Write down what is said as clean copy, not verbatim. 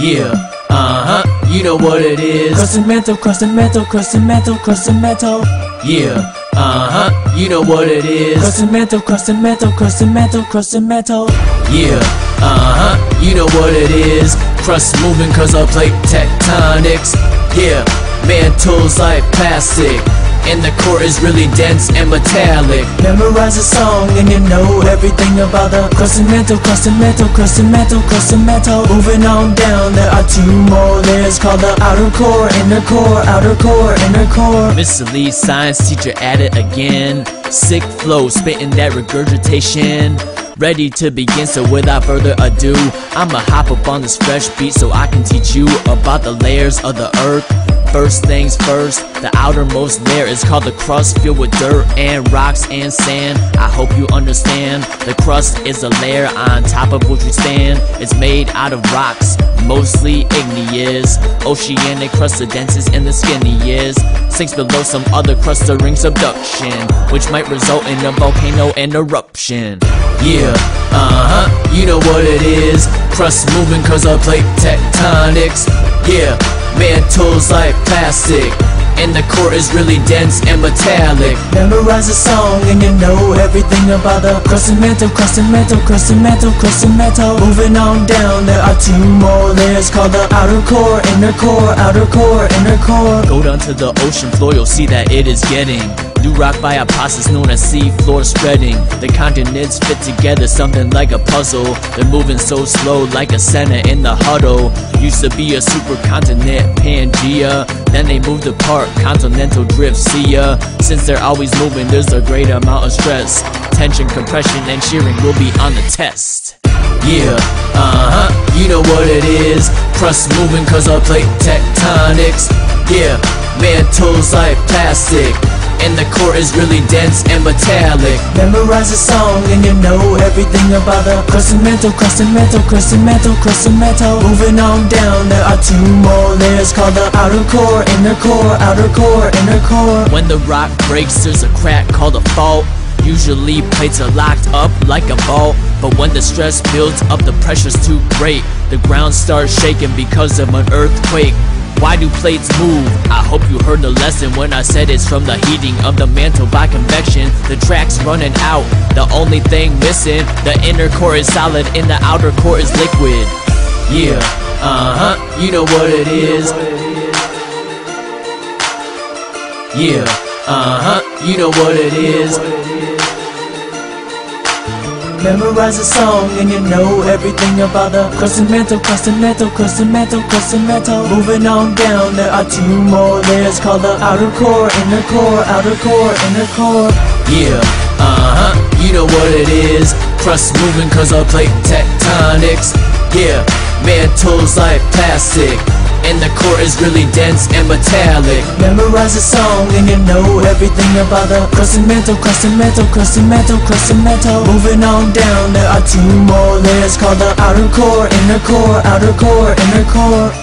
Yeah, you know what it is. Crust and mantle, crust and mantle, crust and mantle, crust and mantle. Yeah, you know what it is. Crust and mantle, crust and mantle, crust and mantle, crust and mantle. Yeah, you know what it is. Crust moving cause of plate tectonics. Yeah, mantles like plastic, and the core is really dense and metallic. Memorize a song and you know everything about the crust and mantle, crust and mantle, crust and mantle, crust and mantle. Moving on down, there are two more layers called the outer core, inner core, outer core, inner core. Mr. Lee, science teacher at it again. Sick flow, spitting that regurgitation. Ready to begin, so without further ado, I'ma hop up on this fresh beat so I can teach you about the layers of the earth. First things first, the outermost layer is called the crust, filled with dirt and rocks and sand. I hope you understand. The crust is a layer on top of which we stand. It's made out of rocks, mostly igneous. Oceanic crust, the densest and the skinniest. Sinks below some other crust during subduction, which might result in a volcano and eruption. Yeah, you know what it is. Crust moving cause of plate tectonics. Yeah, mantles like plastic, and the core is really dense and metallic. Memorize a song and you know everything about the crust and mantle, crust and mantle, crust and mantle, crust and mantle. Moving on down, there are two more layers called the outer core, inner core, outer core, inner core. Go down to the ocean floor, you'll see that it is getting new rock by a process known as sea floor spreading. The continents fit together, something like a puzzle. They're moving so slow, like a center in the huddle. Used to be a supercontinent, Pangea. Then they moved apart, continental drift, see ya. Since they're always moving, there's a great amount of stress. Tension, compression, and shearing will be on the test. Yeah, you know what it is. Crust moving cause of plate tectonics. Yeah, mantles like plastic, and the core is really dense and metallic. Memorize a song and you know everything about the crust and mantle, crust and mantle, crust and mantle, crust and mantle. Moving on down, there are two more layers called the outer core, inner core, outer core, inner core. When the rock breaks, there's a crack called a fault. Usually plates are locked up like a vault, but when the stress builds up, the pressure's too great. The ground starts shaking because of an earthquake. Why do plates move? I hope you heard the lesson when I said it's from the heating of the mantle by convection. The track's running out, the only thing missing. The inner core is solid and the outer core is liquid. Yeah, you know what it is. Yeah, you know what it is. Memorize a song and you know everything about the crust and mantle, crust and mantle, crust and mantle, crust and mantle. Moving on down, there are two more layers called the outer core, inner core, outer core, inner core. Yeah, you know what it is. Crust moving cause of plate tectonics. Yeah, mantles like plastic, and the core is really dense and metallic. Memorize a song and you know everything about the crust and mantle, crust and mantle, crust and mantle, crust and mantle. Moving on down, there are two more layers called the outer core, inner core, outer core, inner core.